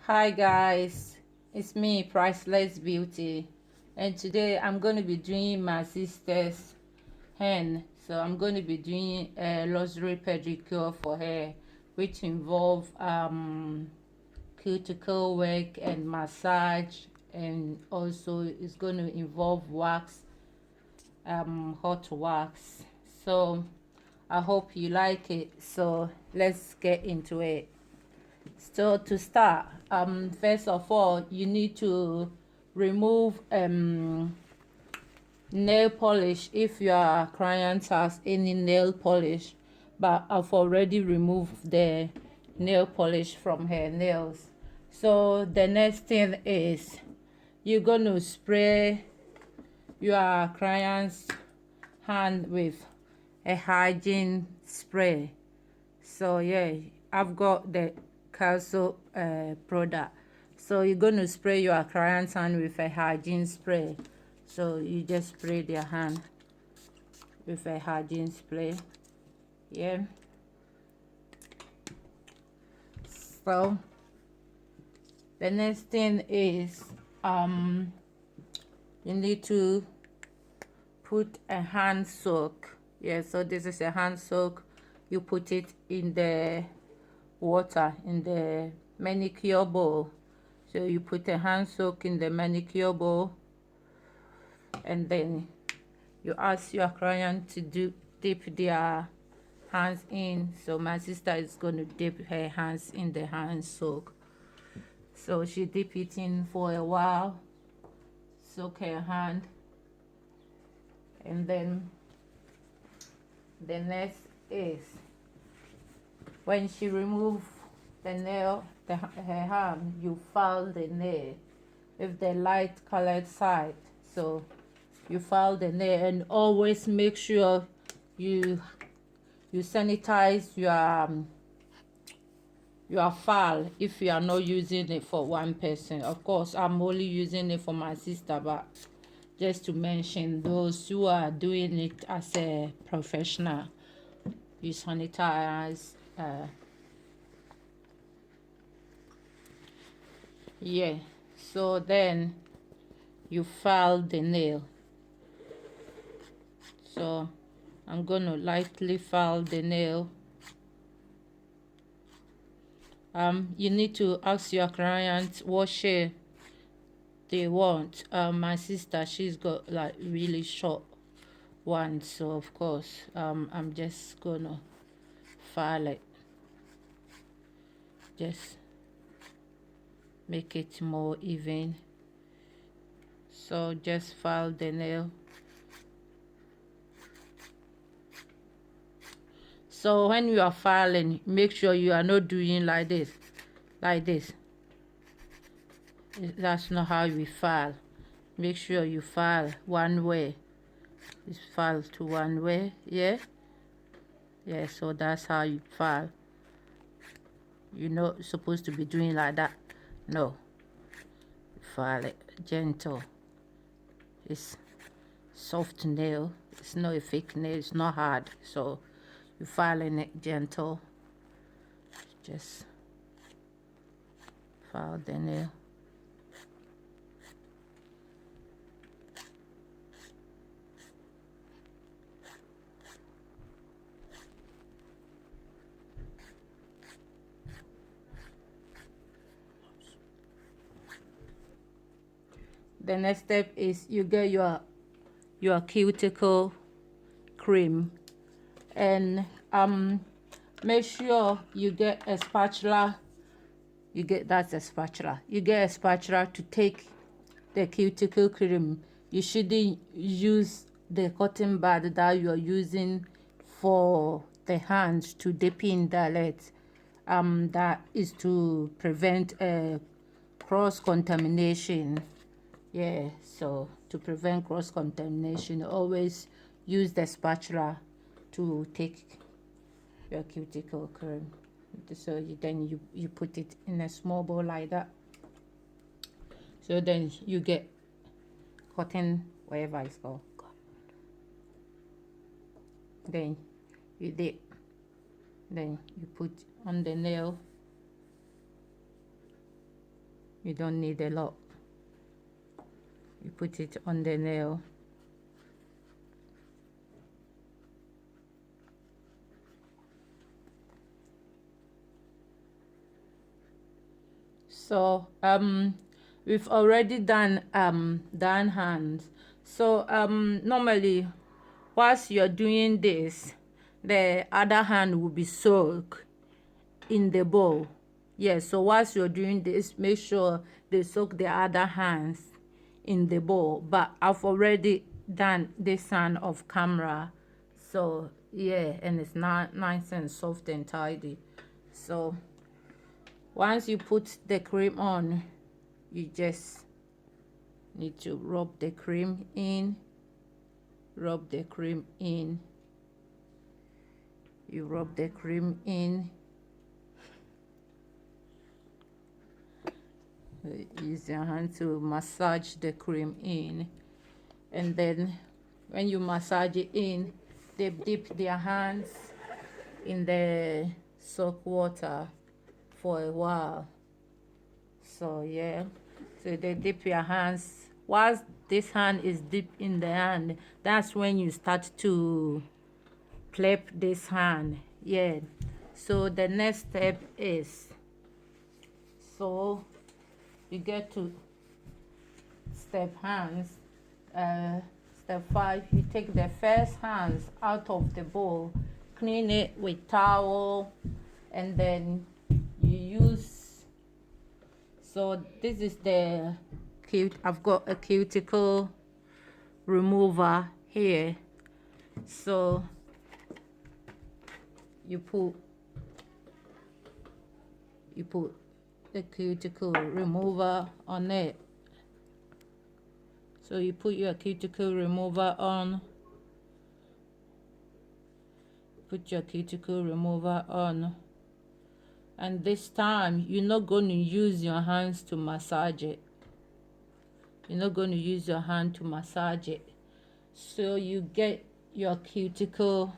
Hi guys, it's me, Priceless Beauty, and today I'm going to be doing my sister's hand. So I'm going to be doing a luxury pedicure for her, which involve cuticle work and massage, and also it's going to involve wax, hot wax. So I hope you like it. So let's get into it. So to start, first of all, you need to remove nail polish if your client has any nail polish, but I've already removed the nail polish from her nails. So the next thing is you're going to spray your client's hand with a hygiene spray. So yeah, I've got the castle product. So you're going to spray your client's hand with a hygiene spray. So you just spray their hand with a hygiene spray. Yeah. So the next thing is you need to put a hand soak. Yeah, so this is a hand soak. You put it in the water in the manicure bowl. So you put a hand soak in the manicure bowl, and then you ask your client to dip their hands in. So my sister is going to dip her hands in the hand soak. So she dip it in for a while, soak her hand, and then the next is when she remove the nail, her hand, you file the nail with the light colored side. So you file the nail, and always make sure you sanitize your file if you are not using it for one person. Of course, I'm only using it for my sister, but just to mention those who are doing it as a professional, you sanitize. Yeah, so then you file the nail. So I'm gonna lightly file the nail. You need to ask your client what shape they want. My sister, she's got like really short ones, so of course I'm just gonna file it, just make it more even. So just file the nail. So when you are filing, make sure you are not doing like this. That's not how we file. Make sure you file one way. It's file to one way. Yeah, so that's how you file. You're not supposed to be doing like that. No, file it gentle. It's soft nail, it's not a fake nail, it's not hard, so you filing it gentle. Just file the nail. The next step is you get your cuticle cream, and make sure you get a spatula. You get a spatula. You get a spatula to take the cuticle cream. You shouldn't use the cotton bud that you are using for the hand to dip in direct. That is to prevent cross contamination. Yeah, so to prevent cross contamination, always use the spatula to take your cuticle cream. So then you put it in a small bowl like that. So then you get cotton, whatever it's called. Then you dip. Then you put on the nail. You don't need a lot. You put it on the nail. So we've already done hands. So normally whilst you're doing this, the other hand will be soaked in the bowl. Yes, so whilst you're doing this, make sure they soak the other hands in the bowl. But I've already done this hand off camera, so yeah, and it's not nice and soft and tidy. So once you put the cream on, you just need to rub the cream in. Rub the cream in. You rub the cream in. Use your hand to massage the cream in, and then when you massage it in, they dip their hands in the soap water for a while. So yeah, so they dip your hands. Whilst this hand is dipped in the hand, that's when you start to clip this hand. Yeah, so the next step is, so you get to step hands. Step 5, you take the first hands out of the bowl, clean it with towel, and then you use, so this is the I've got a cuticle remover here. So you put the cuticle remover on it. So you put your cuticle remover on. Put your cuticle remover on. And this time, you're not going to use your hands to massage it. You're not going to use your hand to massage it. So you get your cuticle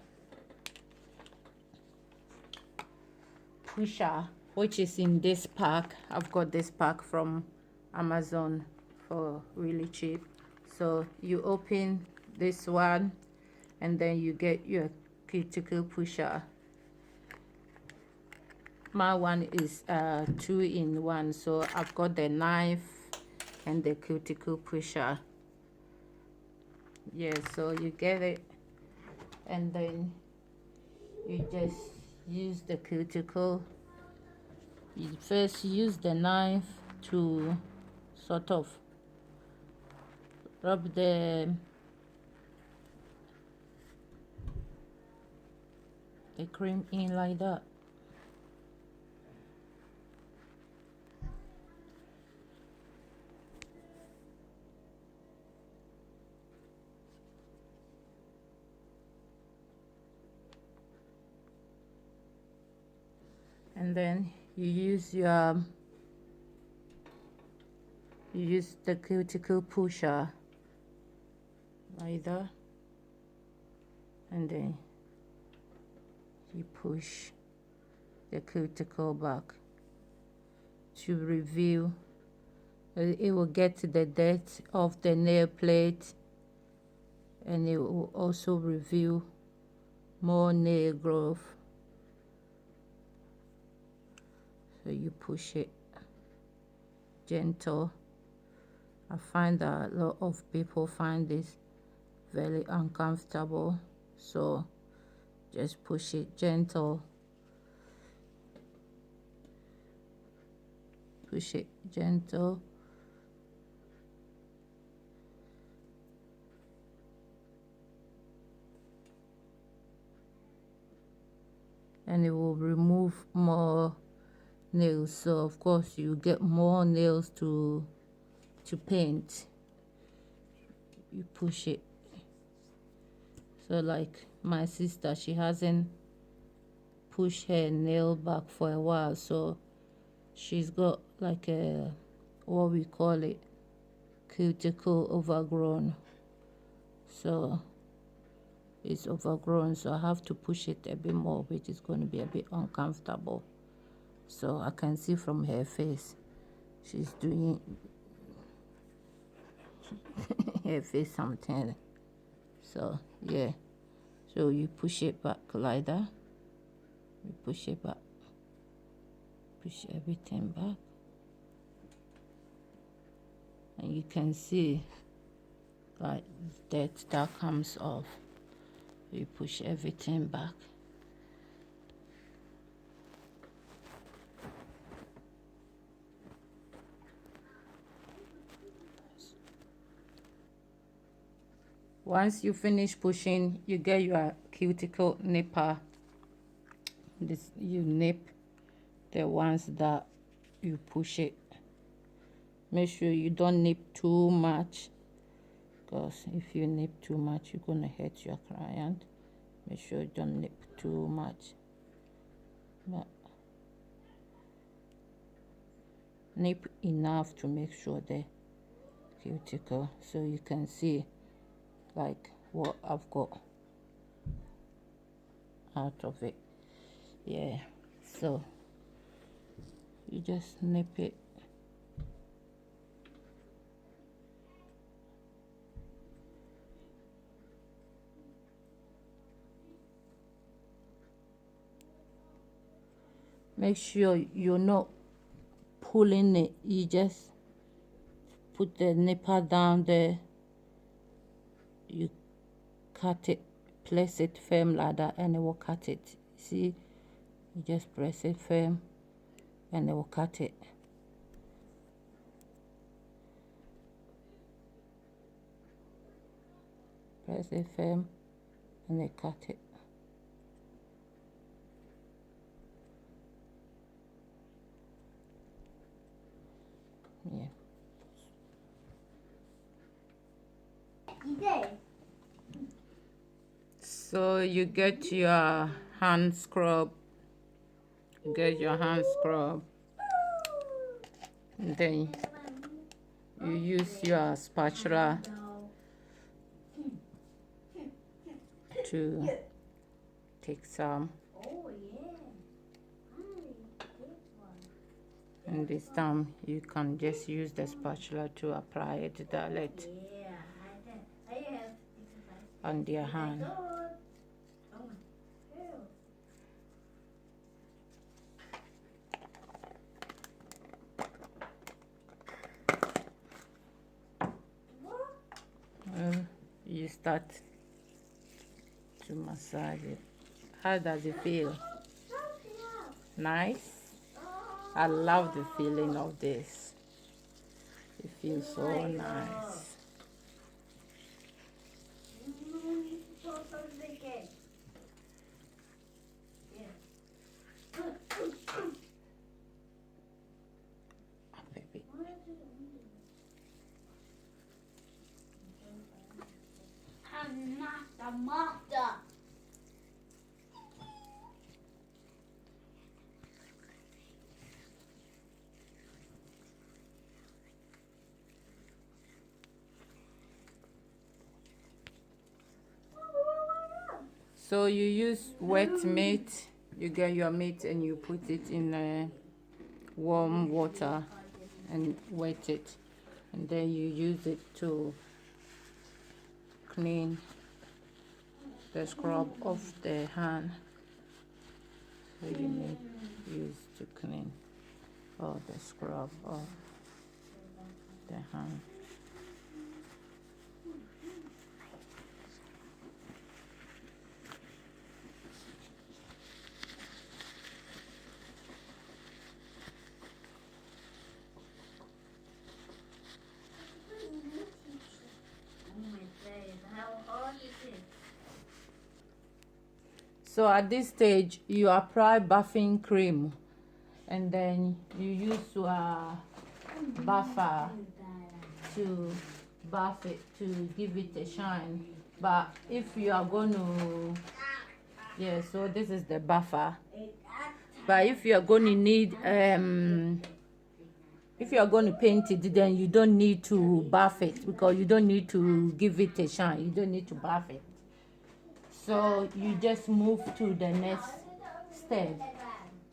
pusher, which is in this pack. I've got this pack from Amazon for really cheap. So you open this one, and then you get your cuticle pusher. My one is 2-in-1, so I've got the knife and the cuticle pusher. Yeah, so you get it, and then you just use the cuticle. You first use the knife to sort of rub the cream in like that. And then you use the cuticle pusher like that, and then you push the cuticle back to reveal. It will get to the depth of the nail plate, and it will also reveal more nail growth. So you push it gentle. I find that a lot of people find this very uncomfortable, so just push it gentle. Push it gentle. And it will remove more nails, so of course you get more nails to paint. You push it. So like my sister, she hasn't pushed her nail back for a while, so she's got like a, what we call it, cuticle overgrown. So it's overgrown, so I have to push it a bit more, which is going to be a bit uncomfortable. So I can see from her face she's doing her face something. So yeah, so you push it back like that. You push it back, push everything back, and you can see like that comes off. You push everything back. Once you finish pushing, you get your cuticle nipper. This you nip the ones that you push it. Make sure you don't nip too much, because if you nip too much, you're gonna hurt your client. Make sure you don't nip too much, but nip enough to make sure the cuticle, so you can see like what I've got out of it. Yeah, so you just nip it. Make sure you're not pulling it. You just put the nipper down there. You cut it, place it firm like that, and it will cut it. See, you just press it firm, and it will cut it. Press it firm, and they cut it. Yeah. So you get your hand scrub. Get your hand scrub, and then you use your spatula to take some, and this time you can just use the spatula to apply it direct on their hand. You start to massage it. How does it feel? Nice? I love the feeling of this. It feels so nice. I'm not the master. So you use wet meat. You get your meat and you put it in warm water and wet it, and then you use it to clean the scrub off the hand. So you need use to clean all the scrub off the hand. So at this stage, you apply buffing cream, and then you use buffer to buff it to give it a shine. But if you are going to, yeah, so this is the buffer. But if you are going to need, if you are going to paint it, then you don't need to buff it, because you don't need to give it a shine. You don't need to buff it. So you just move to the next step.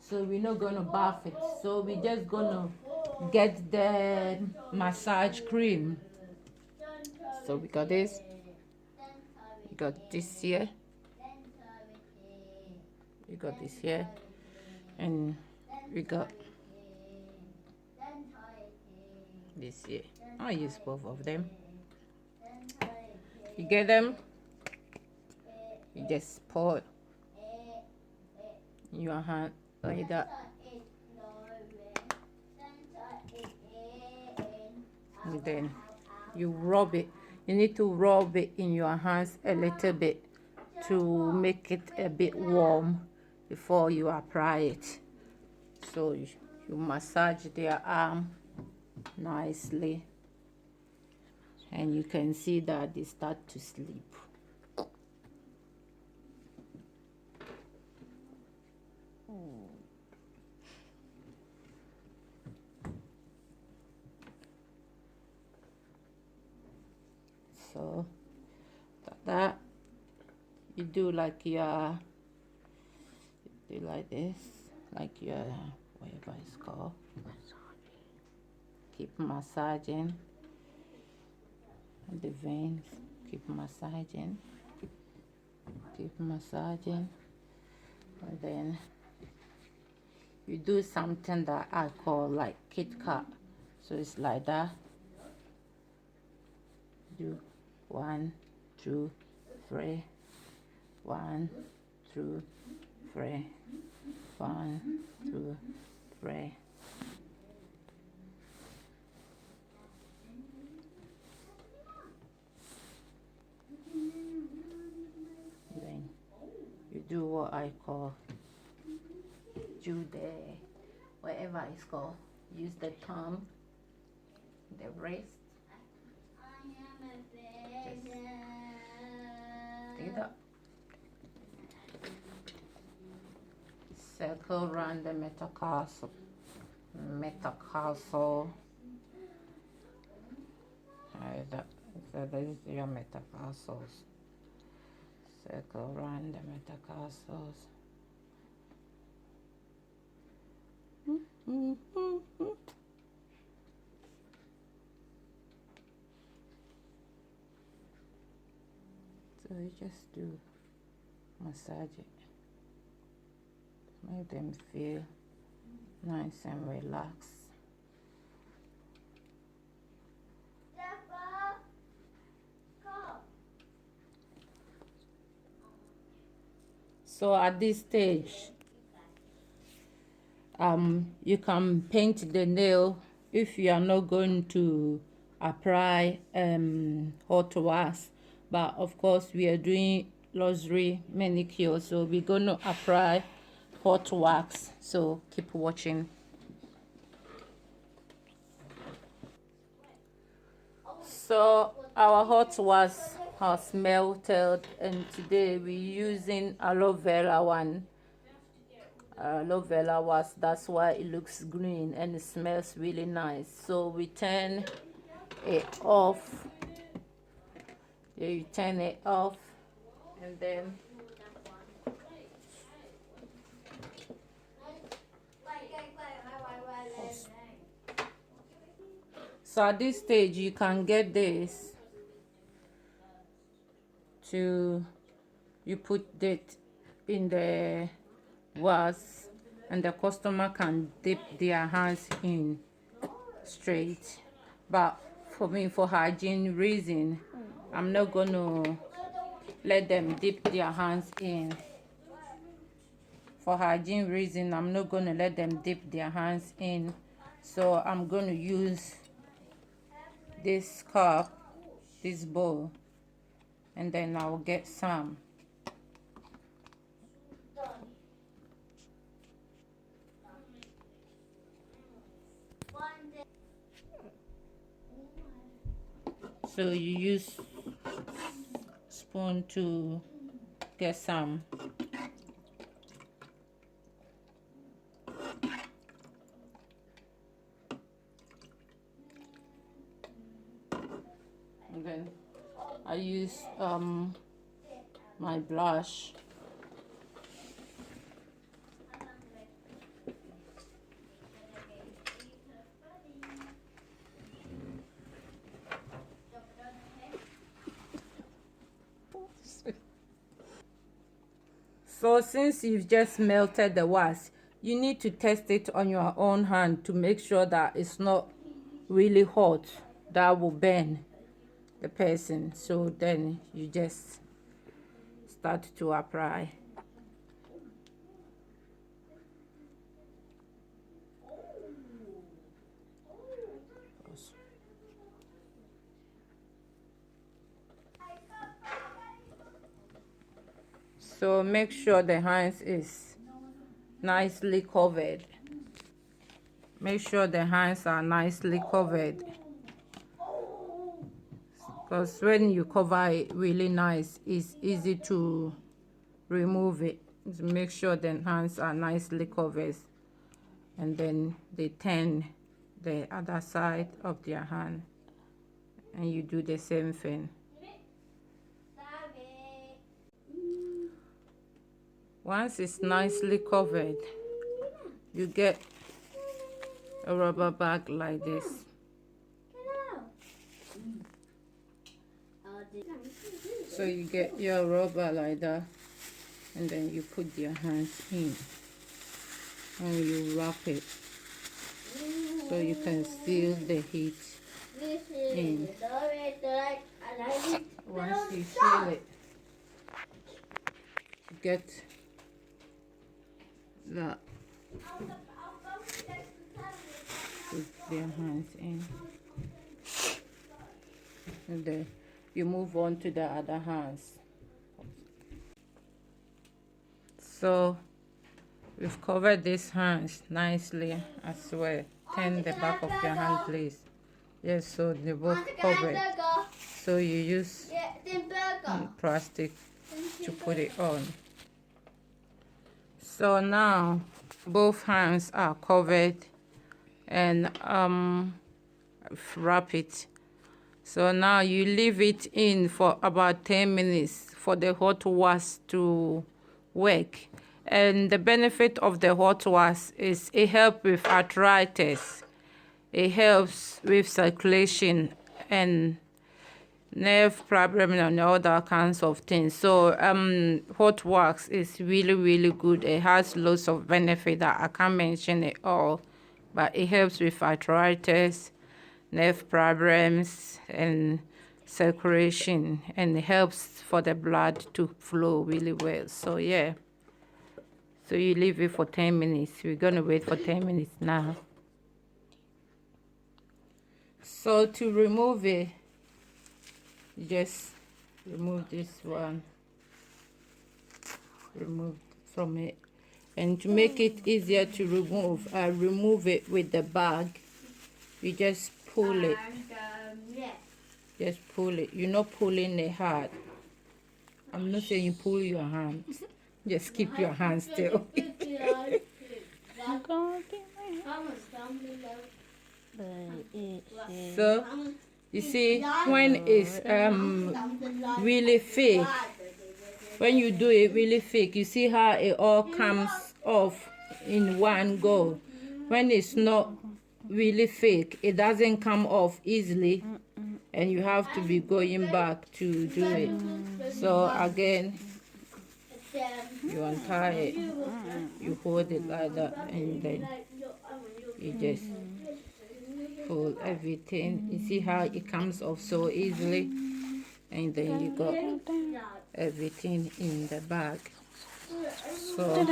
So we're not going to buff it. So we're just going to get the massage cream. So we got this. We got this here. We got this here, and we got this here. I use both of them. You get them. You just pour it in your hand like that. And then you rub it. You need to rub it in your hands a little bit to make it a bit warm before you apply it. So you massage their arm nicely, and you can see that they start to sleep. So that you do like your, do like this, like your, whatever it's called. Keep massaging the veins. Keep massaging. Keep massaging. And then you do something that I call like cuticle. So it's like that. Do 1, 2, 3. 1, 2, 3. 1, 2, 3. Then you do what I call do the whatever it's called. Use the thumb, the wrist. Just do that. Circle around the metatarsal. So this is your metatarsals. Circle around the metatarsals. So you just do massage it. Make them feel nice and relaxed. So at this stage, you can paint the nail if you are not going to apply hot wax. But of course, we are doing luxury manicure, so we're going to apply hot wax. So keep watching. So our hot wax has melted, and today we're using aloe vera one. Aloe vera wax, that's why it looks green and it smells really nice. So we turn it off. Yeah, you turn it off, and then so at this stage you can get this to, you put it in the wax and the customer can dip their hands in straight. But for me, for hygiene reason, I'm not gonna let them dip their hands in. For hygiene reason, I'm not gonna let them dip their hands in. So I'm gonna use this cup, this bowl, and then I'll get some. So you use spoon to get some. And then I use my blush. So since you've just melted the wax, you need to test it on your own hand to make sure that it's not really hot. That will burn the person. So then you just start to apply. So make sure the hands is nicely covered. Make sure the hands are nicely covered, because when you cover it really nice, it's easy to remove it. So make sure the hands are nicely covered, and then they turn the other side of their hand, and you do the same thing. Once it's nicely covered, you get a rubber bag like this. So you get your rubber like that, and then you put your hands in and you wrap it so you can feel the heat in. Once you feel it, you get that. Put their hands in, and then you move on to the other hands. So we've covered these hands nicely as well. Turn the back of your hand, please. Yes, so they both covered. So you use plastic to put it on. So now both hands are covered, and wrap it. So now you leave it in for about 10 minutes for the hot wax to work. And the benefit of the hot wax is it helps with arthritis. It helps with circulation and nerve problem and all that kinds of things. So hot wax is really, really good. It has lots of benefit that I can't mention it all, but it helps with arthritis, nerve problems, and circulation, and it helps for the blood to flow really well. So yeah, so you leave it for 10 minutes. We're gonna wait for 10 minutes now. So to remove it, you just remove this one, remove from it. And to make it easier to remove, I remove it with the bag. You just pull it. Just pull it. You're not pulling it hard. I'm not saying you pull your hand. Just keep your hand still. So you see, when it's really thick, when you do it really thick, you see how it all comes off in one go. When it's not really thick, it doesn't come off easily, and you have to be going back to do it. So again, you untie it, you hold it like that, and then you just pull everything. You see how it comes off so easily, and then you got everything in the bag. So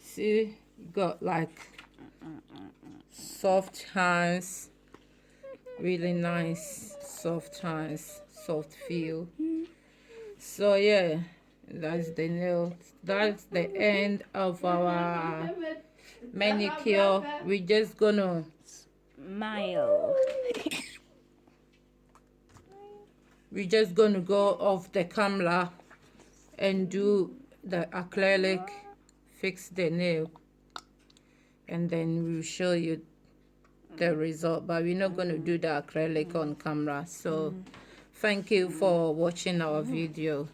see, you got like soft hands, really nice soft hands, soft feel. So yeah, that's the nail. That's the end of our manicure. We're just gonna smile. We're just gonna go off the camera and do the acrylic, fix the nail, and then we'll show you the result. But we're not gonna do the acrylic on camera. So thank you for watching our video.